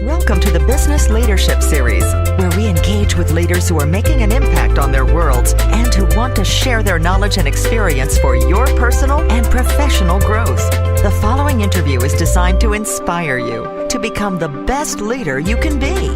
Welcome to the Business Leadership Series, where we engage with leaders who are making an impact on their worlds and who want to share their knowledge and experience for your personal and professional growth. The following interview is designed to inspire you to become the best leader you can be.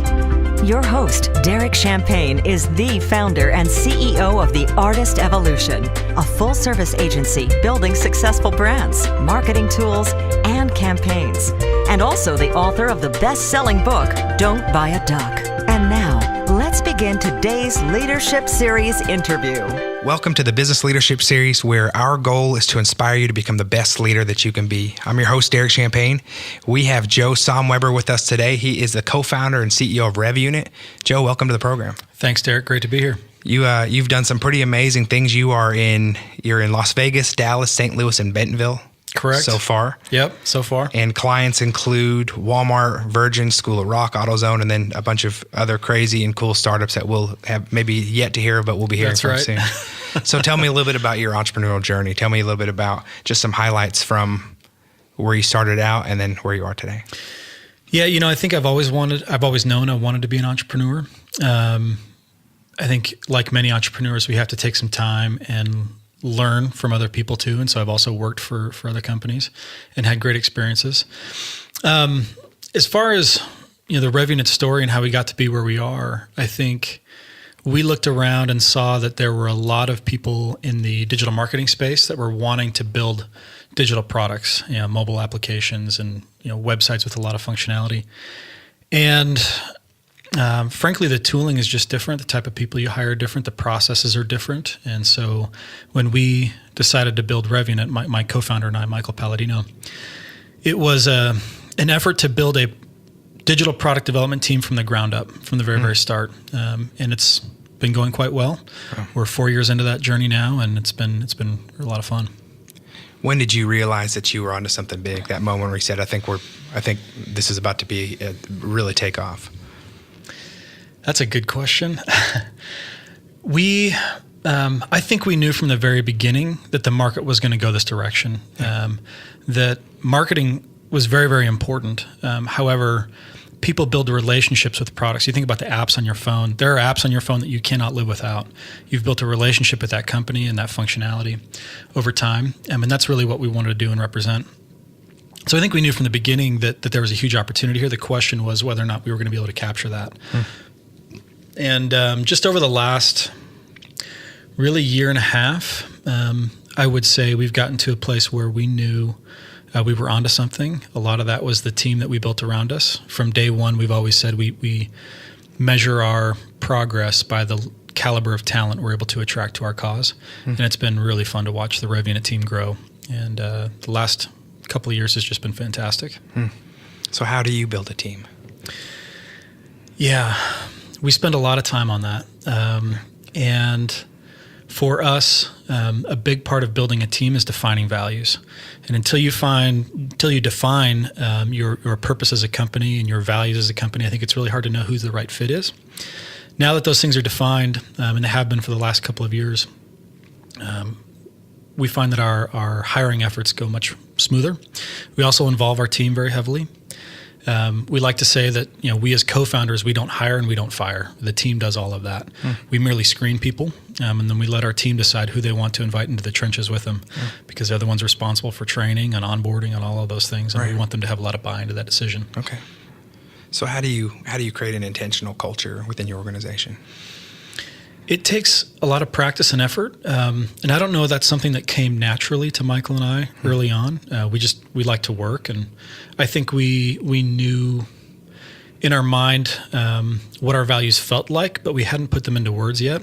Your host, Derek Champagne, is the founder and CEO of The Artist Evolution, a full-service agency building successful brands, marketing tools, and campaigns, and also the author of the best-selling book, Don't Buy a Duck. And now, let's begin today's Leadership Series interview. Welcome to the Business Leadership Series, where our goal is to inspire you to become the best leader that you can be. I'm your host, Derek Champagne. We have Joe Saumweber with us today. He is the co-founder and CEO of Rev Unit. Joe, welcome to the program. Thanks, Derek. Great to be here. You've done some pretty amazing things. You're in Las Vegas, Dallas, St. Louis, and Bentonville. Correct. So far. Yep, so far. And clients include Walmart, Virgin, School of Rock, AutoZone, and then a bunch of other crazy and cool startups that we'll have maybe yet to hear, but we'll be hearing from soon. So tell me a little bit about your entrepreneurial journey. Tell me a little bit about just some highlights from where you started out and then where you are today. Yeah, I think I've always known I wanted to be an entrepreneur. I think like many entrepreneurs, we have to take some time and learn from other people too. And so I've also worked for other companies and had great experiences. As far as, the Rev Unit story and how we got to be where we are, I think we looked around and saw that there were a lot of people in the digital marketing space that were wanting to build digital products, mobile applications and, websites with a lot of functionality. And frankly, the tooling is just different. The type of people you hire are different. The processes are different. And so when we decided to build Rev Unit, my co-founder and I, Michael Palladino, it was an effort to build a digital product development team from the ground up, from the very, very start. And it's been going quite well. Oh. We're 4 years into that journey now, and it's been a lot of fun. When did you realize that you were onto something big? That moment where you said, I think this is about to be really take off. That's a good question. I think we knew from the very beginning that the market was going to go this direction. That marketing was very, very important. However, people build relationships with products. You think about the apps on your phone. There are apps on your phone that you cannot live without. You've built a relationship with that company and that functionality over time. And that's really what we wanted to do and represent. So I think we knew from the beginning that there was a huge opportunity here. The question was whether or not we were going to be able to capture that. And just over the last really year and a half, I would say we've gotten to a place where we knew we were onto something. A lot of that was the team that we built around us. From day one, we've always said we measure our progress by the caliber of talent we're able to attract to our cause. And it's been really fun to watch the Rev Unit team grow. And the last couple of years has just been fantastic. So how do you build a team? Yeah, we spend a lot of time on that. And for us, a big part of building a team is defining values. And until you define your purpose as a company and your values as a company, I think it's really hard to know who the right fit is. Now that those things are defined, and they have been for the last couple of years, we find that our hiring efforts go much smoother. We also involve our team very heavily. We like to say that we as co-founders, we don't hire and we don't fire. The team does all of that. We merely screen people, and then we let our team decide who they want to invite into the trenches with them, because they're the ones responsible for training and onboarding and all of those things, and we want them to have a lot of buy-in to that decision. Okay. So how do you create an intentional culture within your organization? It takes a lot of practice and effort, and I don't know if that's something that came naturally to Michael and I early on. We like to work, and I think we knew in our mind what our values felt like, but we hadn't put them into words yet.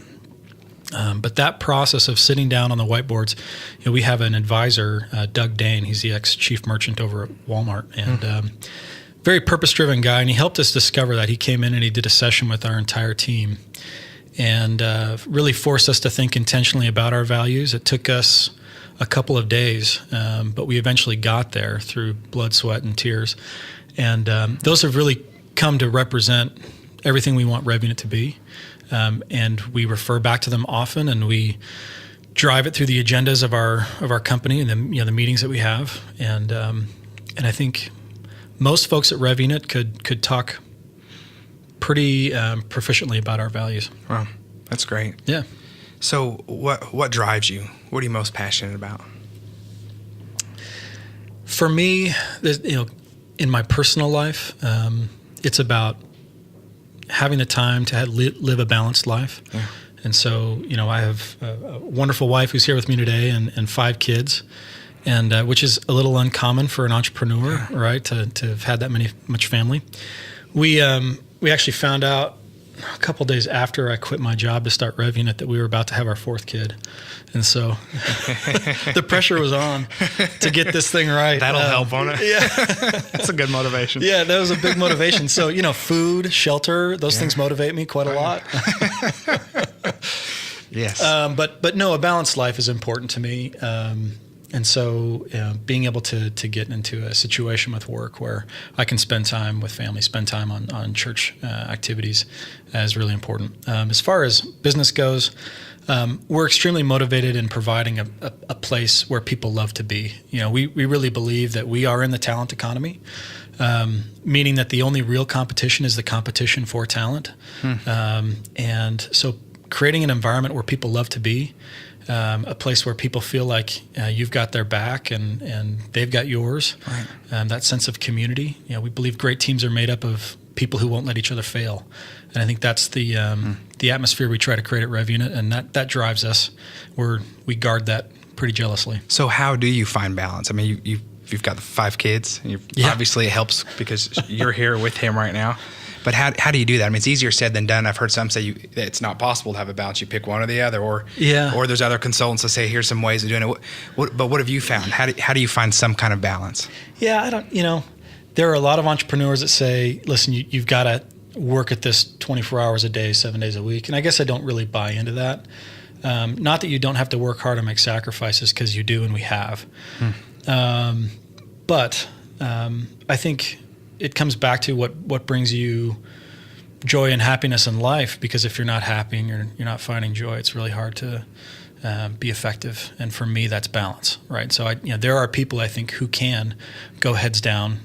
But that process of sitting down on the whiteboards, we have an advisor, Doug Dane. He's the ex-chief merchant over at Walmart, and very purpose-driven guy, and he helped us discover that. He came in and he did a session with our entire team, and really forced us to think intentionally about our values. It took us a couple of days, but we eventually got there through blood, sweat, and tears. And those have really come to represent everything we want Rev Unit to be. And we refer back to them often, and we drive it through the agendas of our company and the meetings that we have. And I think most folks at Rev Unit could talk pretty proficiently about our values. Wow, that's great. Yeah. So what drives you? What are you most passionate about? For me, in my personal life, it's about having the time to live a balanced life. Yeah. And so, I have a wonderful wife who's here with me today and 5 kids, and which is a little uncommon for an entrepreneur, right? To have had that much family. We actually found out a couple days after I quit my job to start Rev Unit that we were about to have our 4th kid. And so the pressure was on to get this thing right. That'll help on it. Yeah. That's a good motivation. Yeah, that was a big motivation. So, food, shelter, those things motivate me quite a lot. Yes. But no, a balanced life is important to me. And so being able to get into a situation with work where I can spend time with family, spend time on church activities is really important. As far as business goes, we're extremely motivated in providing a place where people love to be. We really believe that we are in the talent economy, meaning that the only real competition is the competition for talent. And so creating an environment where people love to be, a place where people feel like you've got their back and they've got yours. Right. That sense of community. We believe great teams are made up of people who won't let each other fail, and I think that's the atmosphere we try to create at Rev Unit, and that drives us. We guard that pretty jealously. So how do you find balance? I mean, you've got 5 kids. Obviously, it helps because you're here with him right now. But how do you do that? I mean, it's easier said than done. I've heard some say it's not possible to have a balance. You pick one or the other, or there's other consultants that say here's some ways of doing it. But what have you found? How do you find some kind of balance? Yeah, I don't. There are a lot of entrepreneurs that say, listen, you've got to work at this 24 hours a day, 7 days a week, and I guess I don't really buy into that. Not that you don't have to work hard and make sacrifices, because you do, and we have. But I think it comes back to what brings you joy and happiness in life, because if you're not happy and you're not finding joy, it's really hard to be effective. And for me, that's balance, right? So there are people I think who can go heads down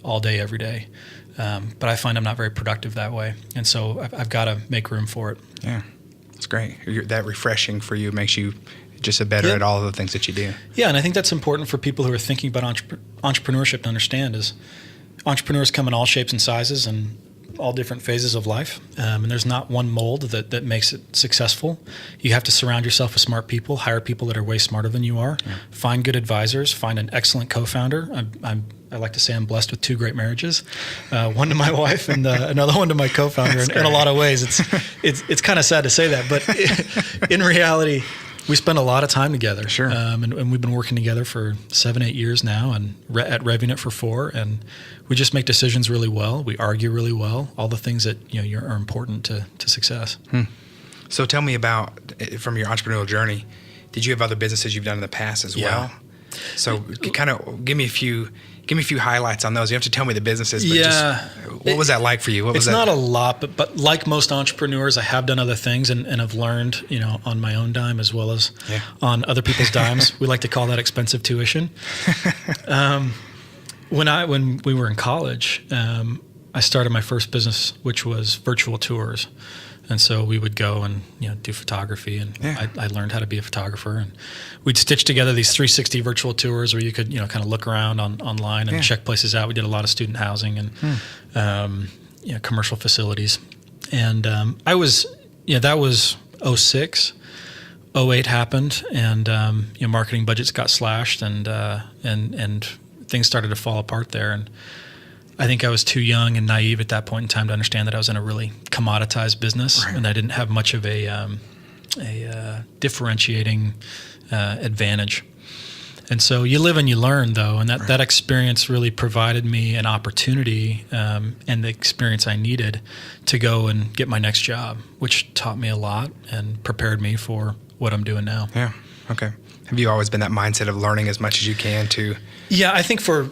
all day, every day. But I find I'm not very productive that way. And so I've got to make room for it. Yeah, that's great. That refreshing for you makes you just better at all of the things that you do. Yeah, and I think that's important for people who are thinking about entrepreneurship to understand is entrepreneurs come in all shapes and sizes and all different phases of life. And there's not one mold that makes it successful. You have to surround yourself with smart people, hire people that are way smarter than you are, find good advisors, find an excellent co-founder. I like to say I'm blessed with 2 great marriages, one to my wife and another one to my co-founder. In a lot of ways, it's kind of sad to say that, but in reality, we spend a lot of time together. Sure. And we've been working together for 7-8 years now, and at Rev Unit for 4, and we just make decisions really well. We argue really well. All the things that are important to success. So tell me about, from your entrepreneurial journey, did you have other businesses you've done in the past as well? So kind of give me a few highlights on those. You have to tell me the businesses, but what was that like for you? It's not a lot, but like most entrepreneurs, I have done other things and have learned, on my own dime as well as on other people's dimes. We like to call that expensive tuition. When we were in college, I started my first business, which was virtual tours. And so we would go and do photography, and I learned how to be a photographer. And we'd stitch together these 360 virtual tours where you could kind of look around online and check places out. We did a lot of student housing and commercial facilities. And that was 06. 08 happened, and marketing budgets got slashed, and things started to fall apart there. And I think I was too young and naive at that point in time to understand that I was in a really commoditized business, and I didn't have much of a differentiating advantage. And so you live and you learn, though, and that experience really provided me an opportunity and the experience I needed to go and get my next job, which taught me a lot and prepared me for what I'm doing now. Yeah. Okay. Have you always been that mindset of learning as much as you can to? Yeah, I think for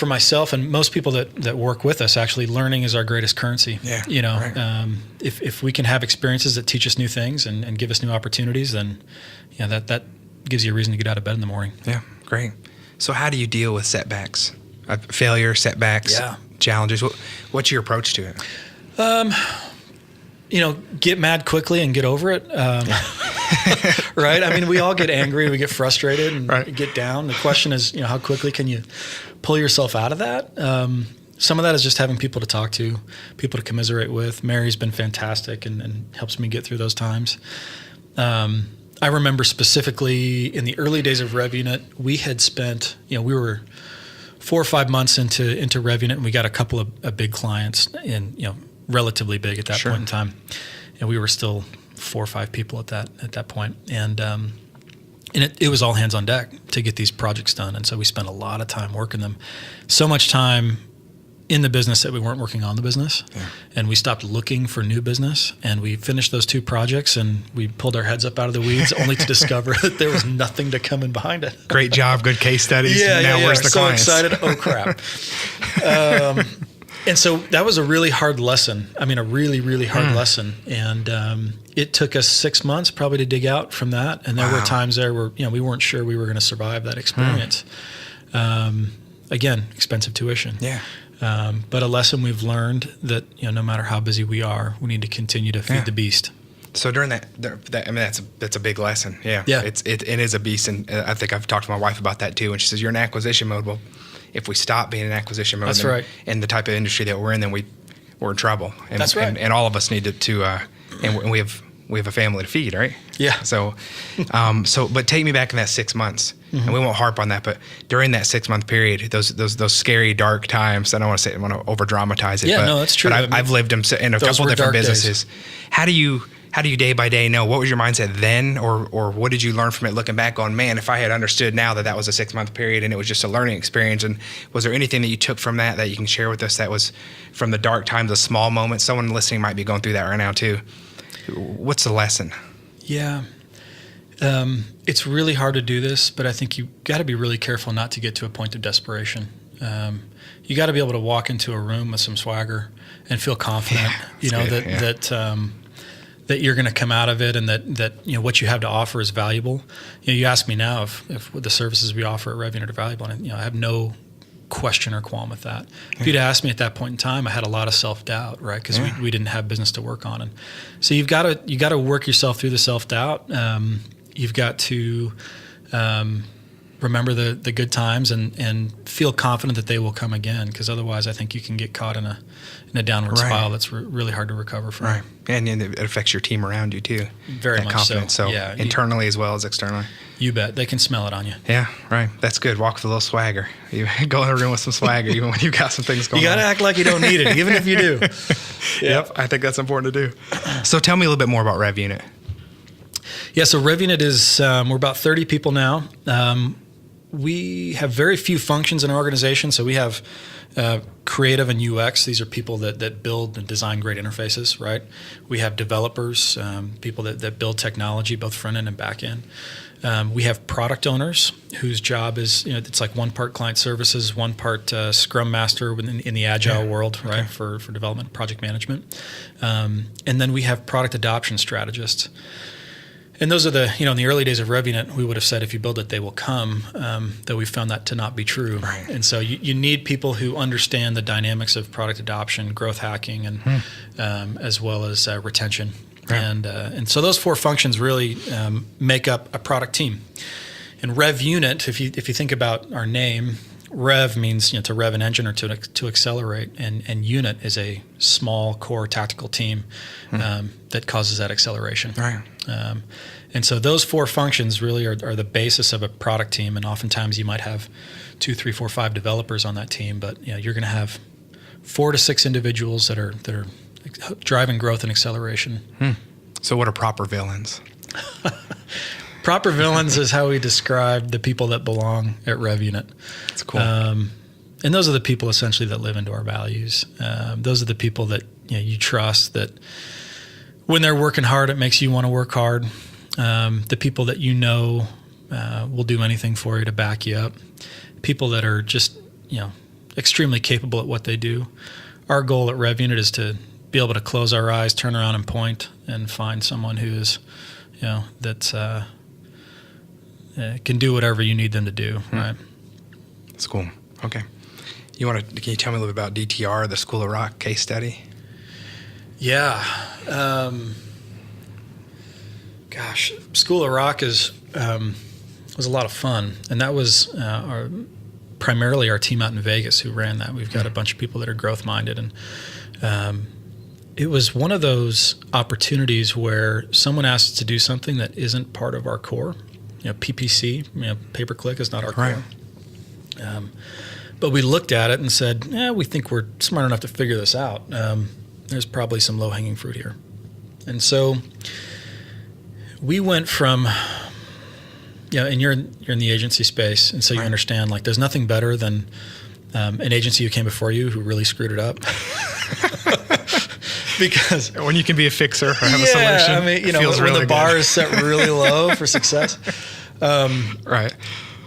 myself and most people that work with us, actually, learning is our greatest currency. Yeah. If we can have experiences that teach us new things and give us new opportunities, then that gives you a reason to get out of bed in the morning. Yeah, great. So how do you deal with setbacks, failure, setbacks, challenges? What's your approach to it? get mad quickly and get over it. Right? I mean, we all get angry, we get frustrated and get down. The question is, how quickly can you pull yourself out of that? Some of that is just having people to talk to, people to commiserate with. Mary's been fantastic and helps me get through those times. I remember specifically in the early days of Rev Unit, we had spent, we were 4 or 5 months into Rev Unit, and we got a couple of big clients, and relatively big at that point in time, and we were still 4 or 5 people at that point, and it was all hands on deck to get these projects done, and so we spent a lot of time working them, so much time in the business that we weren't working on the business, and we stopped looking for new business, and we finished those 2 projects, and we pulled our heads up out of the weeds only to discover that there was nothing to come in behind it. Great job, good case studies. Where's the clients? So excited. Oh crap. And so that was a really hard lesson. I mean, a really, really hard lesson. And it took us 6 months probably to dig out from that. And there were times there where, we weren't sure we were going to survive that experience. Again, expensive tuition. Yeah. But a lesson we've learned that, no matter how busy we are, we need to continue to feed the beast. So during that, I mean, that's a big lesson. Yeah. It is a beast. And I think I've talked to my wife about that too. And she says, you're in acquisition mode. Well, if we stop being in acquisition mode, that's right, in the type of industry that we're in, then we're in trouble. And, that's right. And all of us need to and we have a family to feed, right? Yeah. So, but take me back in that 6 months, and we won't harp on that. But during that 6 month period, those scary, dark times. I don't want to over dramatize it. Yeah, no, that's true. But I've lived them in a couple different businesses. Days. How do you day by day know? What was your mindset then, or what did you learn from it looking back on, man, if I had understood now that was a 6 month period and it was just a learning experience, and was there anything that you took from that you can share with us that was from the dark times, the small moments? Someone listening might be going through that right now too. What's the lesson? Yeah. It's really hard to do this, but I think you got to be really careful not to get to a point of desperation. You got to be able to walk into a room with some swagger and feel confident, that you're going to come out of it, and that what you have to offer is valuable. You ask me now if the services we offer at Rev Unit are valuable, and I have no question or qualm with that. If you'd asked me at that point in time, I had a lot of self-doubt, right? Because we didn't have business to work on, and so you got to work yourself through the self-doubt. You've got to remember the good times and feel confident that they will come again, because otherwise I think you can get caught in a downward spiral that's really hard to recover from. Right. And it affects your team around you too. Very much confidence. So yeah, internally as well as externally. You bet. They can smell it on you. Yeah, right. That's good. Walk with a little swagger. You go in a room with some swagger even when you've got some things going on. You got to act like you don't need it, even if you do. Yep. I think that's important to do. So tell me a little bit more about Rev Unit. Yeah, so Rev Unit is, we're about 30 people now. We have very few functions in our organization. So we have creative and UX. These are people that build and design great interfaces, right? We have developers, people that build technology, both front end and back end. We have product owners whose job is, it's like one part client services, one part Scrum Master in the Agile world, right, for development, project management. And then we have product adoption strategists. And those are in the early days of Rev Unit, we would have said if you build it, they will come, though we found that to not be true. Right. And so you need people who understand the dynamics of product adoption, growth hacking, and as well as retention. Right. And so those 4 functions really make up a product team. And Rev Unit, if you think about our name, Rev means to rev an engine or to accelerate, and Unit is a small core tactical team that causes that acceleration. Right. And so those 4 functions really are the basis of a product team, and oftentimes you might have 2, 3, 4, 5 developers on that team, but you're going to have 4 to 6 individuals that are driving growth and acceleration. So what are proper villains? Proper villains is how we describe the people that belong at Rev Unit. That's cool. And those are the people essentially that live into our values. Those are the people that you trust, that when they're working hard, it makes you want to work hard. The people that will do anything for you to back you up. People that are just extremely capable at what they do. Our goal at Rev Unit is to be able to close our eyes, turn around and point, and find someone who is, that can do whatever you need them to do. Right. That's cool. Okay. Can you tell me a little bit about DTR, the School of Rock case study? Yeah. Gosh, School of Rock was a lot of fun, and that was primarily our team out in Vegas who ran that. We've got a bunch of people that are growth minded, and it was one of those opportunities where someone asks us to do something that isn't part of our core. PPC, pay-per-click is not our core. But we looked at it and said, we think we're smart enough to figure this out. There's probably some low-hanging fruit here. And so we went from, and you're in the agency space, and so you understand, like, there's nothing better than an agency who came before you who really screwed it up. Because when you can be a fixer or have a solution, I mean, when really the bar is set really low for success. Right.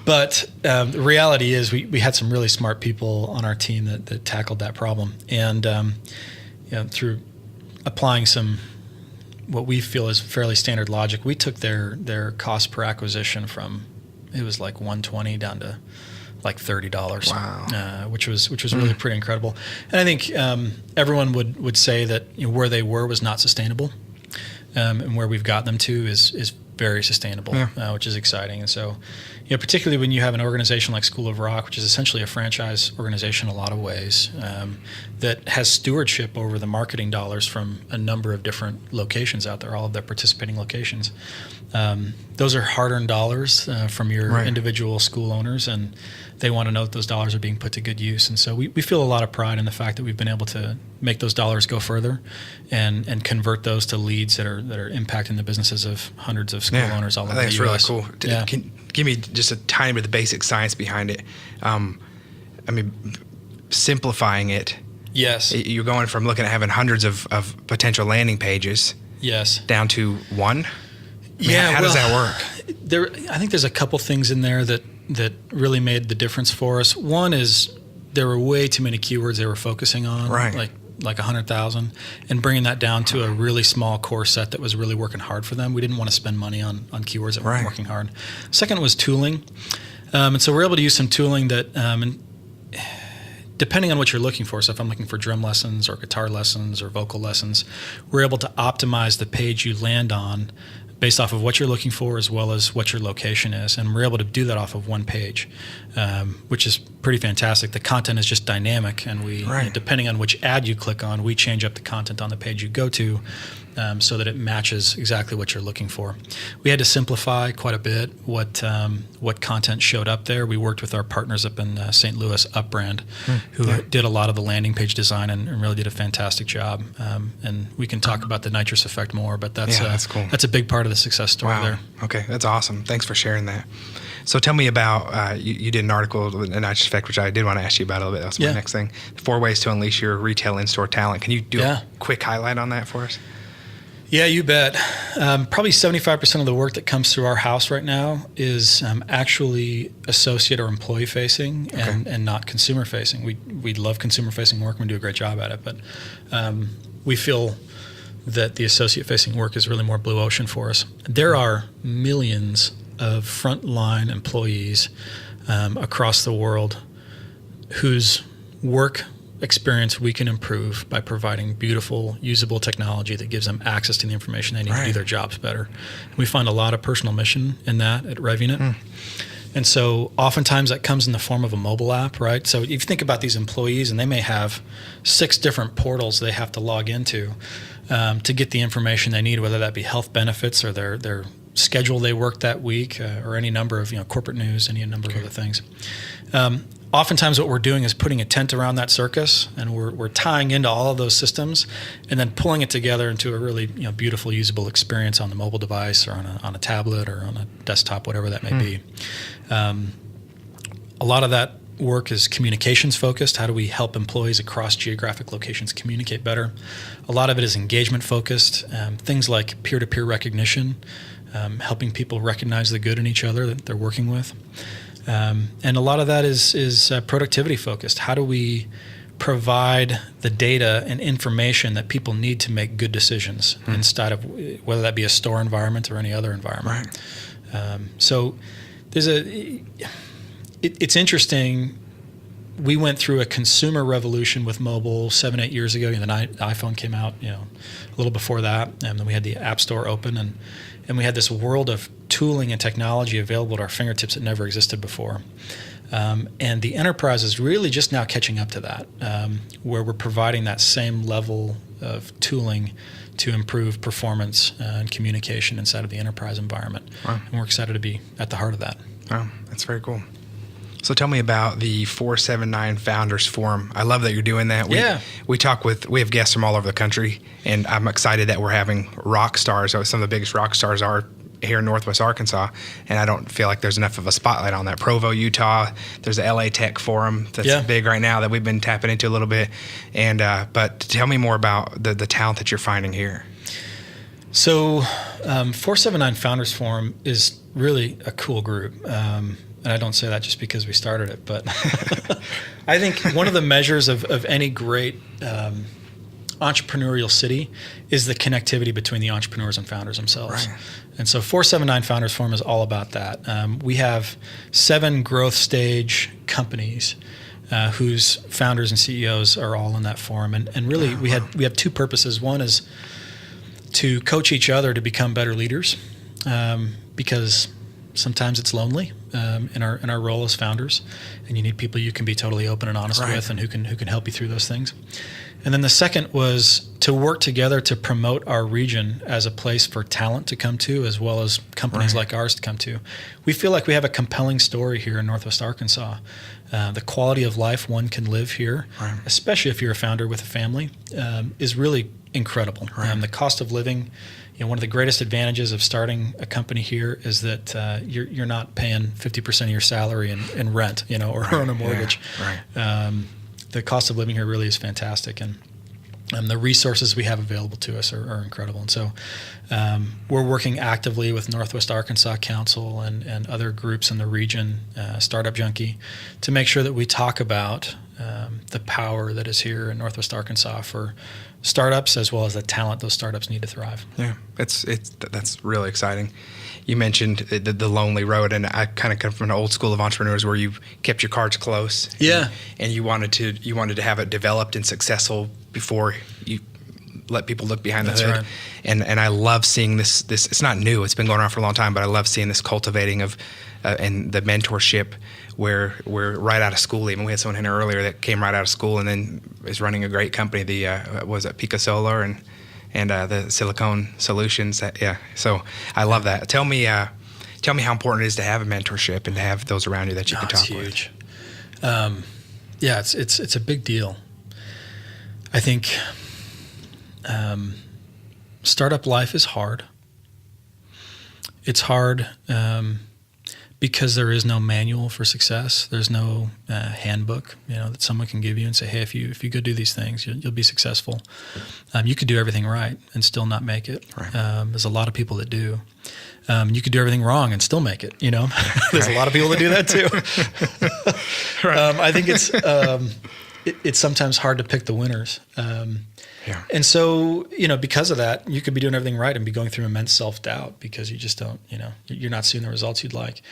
But the reality is we had some really smart people on our team that tackled that problem. And through applying some what we feel is fairly standard logic, we took their cost per acquisition from, it was like $120 down to like $30. Wow. Which was really pretty incredible. And I think everyone would say that where they were was not sustainable, and where we've got them to is very sustainable, which is exciting. And so, particularly when you have an organization like School of Rock, which is essentially a franchise organization in a lot of ways, that has stewardship over the marketing dollars from a number of different locations out there, all of their participating locations. Those are hard-earned dollars from your individual school owners, and they want to know that those dollars are being put to good use. And so we feel a lot of pride in the fact that we've been able to make those dollars go further and convert those to leads that are impacting the businesses of hundreds of school owners all over the U.S. I think it's really cool. Can give me just a tiny bit of the basic science behind it. Simplifying it. Yes. You're going from looking at having hundreds of potential landing pages down to one. How does that work? I think there's a couple things in there that really made the difference for us. One is there were way too many keywords they were focusing on, like 100,000, and bringing that down to a really small core set that was really working hard for them. We didn't want to spend money on keywords that weren't working hard. Second was tooling. And so we're able to use some tooling that, depending on what you're looking for, so if I'm looking for drum lessons or guitar lessons or vocal lessons, we're able to optimize the page you land on based off of what you're looking for as well as what your location is. And we're able to do that off of one page, which is pretty fantastic. The content is just dynamic, and we, depending on which ad you click on, we change up the content on the page you go to so that it matches exactly what you're looking for. We had to simplify quite a bit what content showed up there. We worked with our partners up in St. Louis, Upbrand, who did a lot of the landing page design and really did a fantastic job. And we can talk about the nitrous effect more, but that's cool. That's a big part of the success story there. Okay, that's awesome. Thanks for sharing that. So tell me about, you did an article, The Nitrous Effect, which I did want to ask you about a little bit. That's my next thing. 4 ways to unleash your retail in-store talent. Can you do a quick highlight on that for us? Yeah, you bet. Probably 75% of the work that comes through our house right now is actually associate or employee facing and not consumer facing. We love consumer facing work and we do a great job at it, but we feel that the associate facing work is really more blue ocean for us. There are millions of frontline employees across the world whose work experience we can improve by providing beautiful, usable technology that gives them access to the information they need to do their jobs better. And we find a lot of personal mission in that at Rev Unit. And so oftentimes that comes in the form of a mobile app, right? So if you think about these employees, and they may have 6 different portals they have to log into to get the information they need, whether that be health benefits or their schedule they work that week, or any number of corporate news, any number of other things. Oftentimes what we're doing is putting a tent around that circus, and we're tying into all of those systems and then pulling it together into a really beautiful, usable experience on the mobile device or on a tablet or on a desktop, whatever that may be. A lot of that work is communications focused. How do we help employees across geographic locations communicate better? A lot of it is engagement focused. Things like peer-to-peer recognition, helping people recognize the good in each other that they're working with. And a lot of that is productivity focused. How do we provide the data and information that people need to make good decisions instead of whether that be a store environment or any other environment? So there's it's interesting we went through a consumer revolution with mobile 7-8 years ago. The iPhone came out, a little before that, and then we had the App Store open, and we had this world of tooling and technology available at our fingertips that never existed before. And the enterprise is really just now catching up to that, where we're providing that same level of tooling to improve performance and communication inside of the enterprise environment. Wow. And we're excited to be at the heart of that. Wow, that's very cool. So tell me about the 479 Founders Forum. I love that you're doing that. We have guests from all over the country, and I'm excited that we're having rock stars. Some of the biggest rock stars are here in Northwest Arkansas, and I don't feel like there's enough of a spotlight on that. Provo, Utah. There's the LA Tech Forum that's big right now that we've been tapping into a little bit. And but tell me more about the talent that you're finding here. So 479 Founders Forum is really a cool group. And I don't say that just because we started it, but I think one of the measures of any great entrepreneurial city is the connectivity between the entrepreneurs and founders themselves. Right. And so 479 Founders Forum is all about that. We have 7 growth stage companies whose founders and CEOs are all in that forum. And really, we have 2 purposes. One is to coach each other to become better leaders, because sometimes it's lonely in our role as founders, and you need people you can be totally open and honest with, and who can help you through those things. And then the second was to work together to promote our region as a place for talent to come to, as well as companies like ours to come to. We feel like we have a compelling story here in Northwest Arkansas. The quality of life one can live here, especially if you're a founder with a family, is really incredible. The cost of living, one of the greatest advantages of starting a company here is that you're not paying 50% of your salary in rent, or on a mortgage. The cost of living here really is fantastic, and the resources we have available to us are incredible. And so we're working actively with Northwest Arkansas Council and other groups in the region, Startup Junkie, to make sure that we talk about the power that is here in Northwest Arkansas for startups, as well as the talent those startups need to thrive. Yeah, that's really exciting. You mentioned the lonely road, and I kind of come from an old school of entrepreneurs where you kept your cards close. And you wanted to have it developed and successful before you let people look behind the hood. Right. And I love seeing this. It's not new. It's been going on for a long time, but I love seeing this cultivating of and the mentorship where we're right out of school. Even we had someone in here earlier that came right out of school and then is running a great company. Was it Pico Solar and the Silicone Solutions. So I love that. Tell me how important it is to have a mentorship and to have those around you that you can talk with. It's huge. It's a big deal. I think startup life is hard. It's hard because there is no manual for success. There's no handbook, that someone can give you and say, hey, if you go do these things, you'll be successful. You could do everything right and still not make it. Right. There's a lot of people that do. You could do everything wrong and still make it. There's a lot of people that do that too. I think it's sometimes hard to pick the winners. And so, because of that, you could be doing everything right and be going through immense self-doubt because you just don't, you're not seeing the results you'd like.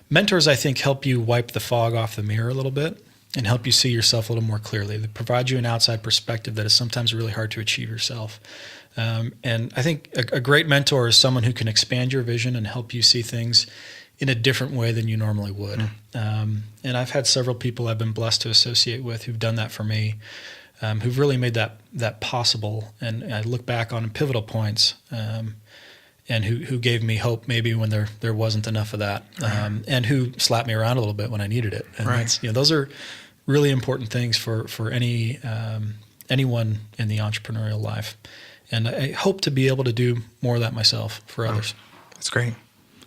Mentors, I think, help you wipe the fog off the mirror a little bit and help you see yourself a little more clearly. They provide you an outside perspective that is sometimes really hard to achieve yourself. And I think a great mentor is someone who can expand your vision and help you see things in a different way than you normally would. And I've had several people I've been blessed to associate with who've done that for me. Who've really made that possible, and I look back on pivotal points, and who gave me hope maybe when there wasn't enough of that, and who slapped me around a little bit when I needed it. And that's, those are really important things for anyone in the entrepreneurial life, and I hope to be able to do more of that myself for others. That's great.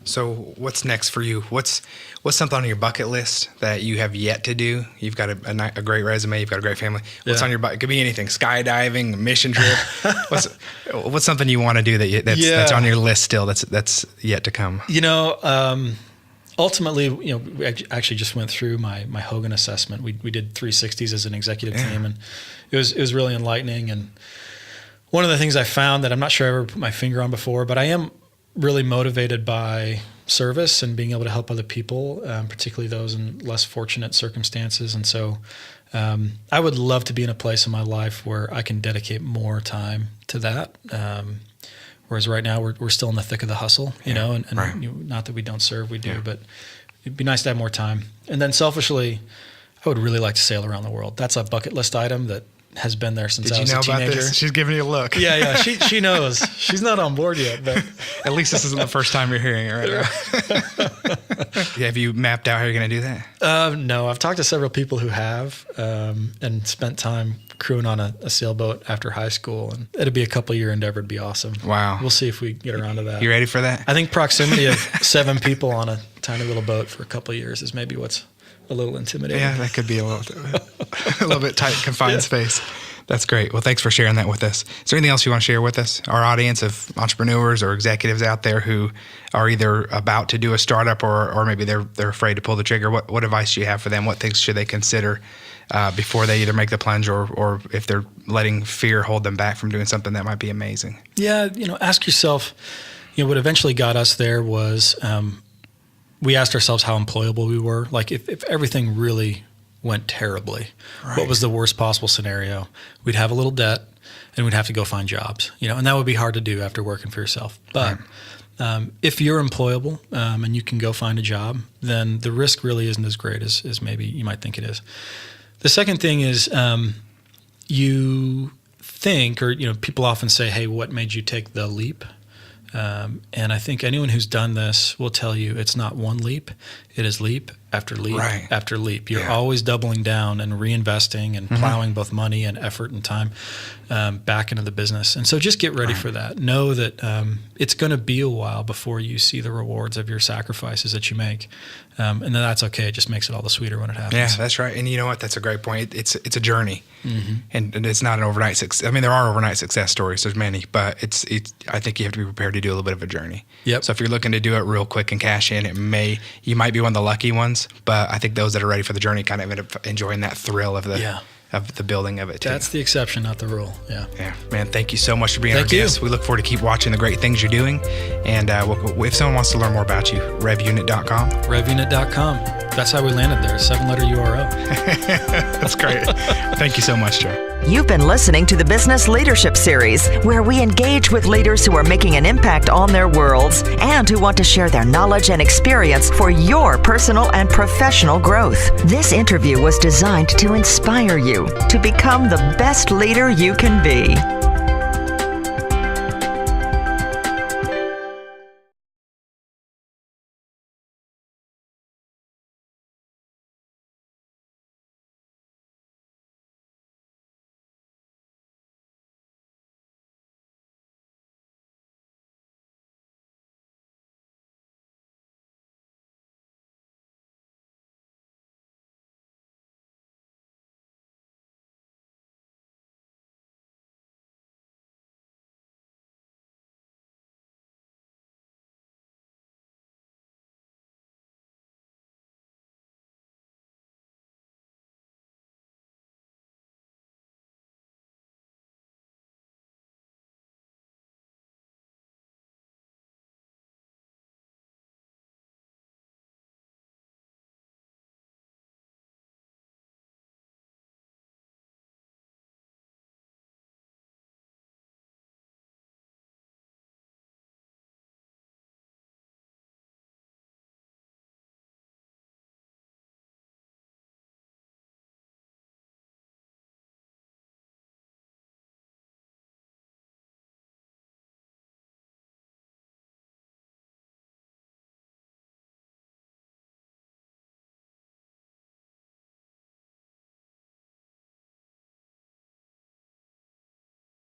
So what's next for you? What's something on your bucket list that you have yet to do? You've got a great resume. You've got a great family. What's on your bucket? It could be anything: skydiving, a mission trip. What's something you want to do that's on your list still? That's yet to come. Ultimately, we actually just went through my Hogan assessment. We did 360s as an executive team, and it was really enlightening. And one of the things I found that I'm not sure I ever put my finger on before, but I am really motivated by service and being able to help other people, particularly those in less fortunate circumstances. And so I would love to be in a place in my life where I can dedicate more time to that. Whereas right now we're still in the thick of the hustle, and right. Not that we don't serve, we do, but it'd be nice to have more time. And then selfishly, I would really like to sail around the world. That's a bucket list item that has been there since I was a teenager. Did you know about this? She's giving you a look. Yeah. She knows. She's not on board yet, but at least this isn't the first time you're hearing it right now. Have you mapped out how you're going to do that? No, I've talked to several people who have, and spent time crewing on a sailboat after high school, and it'd be a couple-year endeavor. It'd be awesome. Wow. We'll see if we get around to that. You ready for that? I think proximity of 7 people on a tiny little boat for a couple of years is maybe what's a little intimidating. Yeah, that could be a little bit tight, confined space. That's great. Well, thanks for sharing that with us. Is there anything else you want to share with us, our audience of entrepreneurs or executives out there who are either about to do a startup or maybe they're afraid to pull the trigger? What advice do you have for them? What things should they consider before they either make the plunge or if they're letting fear hold them back from doing something that might be amazing? Yeah, ask yourself, what eventually got us there was we asked ourselves how employable we were. Like if everything really went terribly, right, what was the worst possible scenario? We'd have a little debt and we'd have to go find jobs, and that would be hard to do after working for yourself. But if you're employable and you can go find a job, then the risk really isn't as great as maybe you might think it is. The second thing is you think, or people often say, hey, what made you take the leap? And I think anyone who's done this will tell you it's not one leap. It is leap after leap after leap. You're always doubling down and reinvesting and plowing both money and effort and time back into the business. And so just get ready for that. Know that it's going to be a while before you see the rewards of your sacrifices that you make. And then that's okay. It just makes it all the sweeter when it happens. Yeah, that's right. And you know what? That's a great point. It's a journey. And it's not an overnight success. I mean, there are overnight success stories. There's many, but I think you have to be prepared to do a little bit of a journey. Yep. So if you're looking to do it real quick and cash in, you might be one of the lucky ones, but I think those that are ready for the journey kind of end up enjoying that thrill of the building of it too. That's the exception, not the rule. Yeah. Man, thank you so much for being our guest. We look forward to keep watching the great things you're doing. And if someone wants to learn more about you, RevUnit.com. RevUnit.com. That's how we landed there. 7-letter URL. That's great. Thank you so much, Joe. You've been listening to the Business Leadership Series, where we engage with leaders who are making an impact on their worlds and who want to share their knowledge and experience for your personal and professional growth. This interview was designed to inspire you to become the best leader you can be.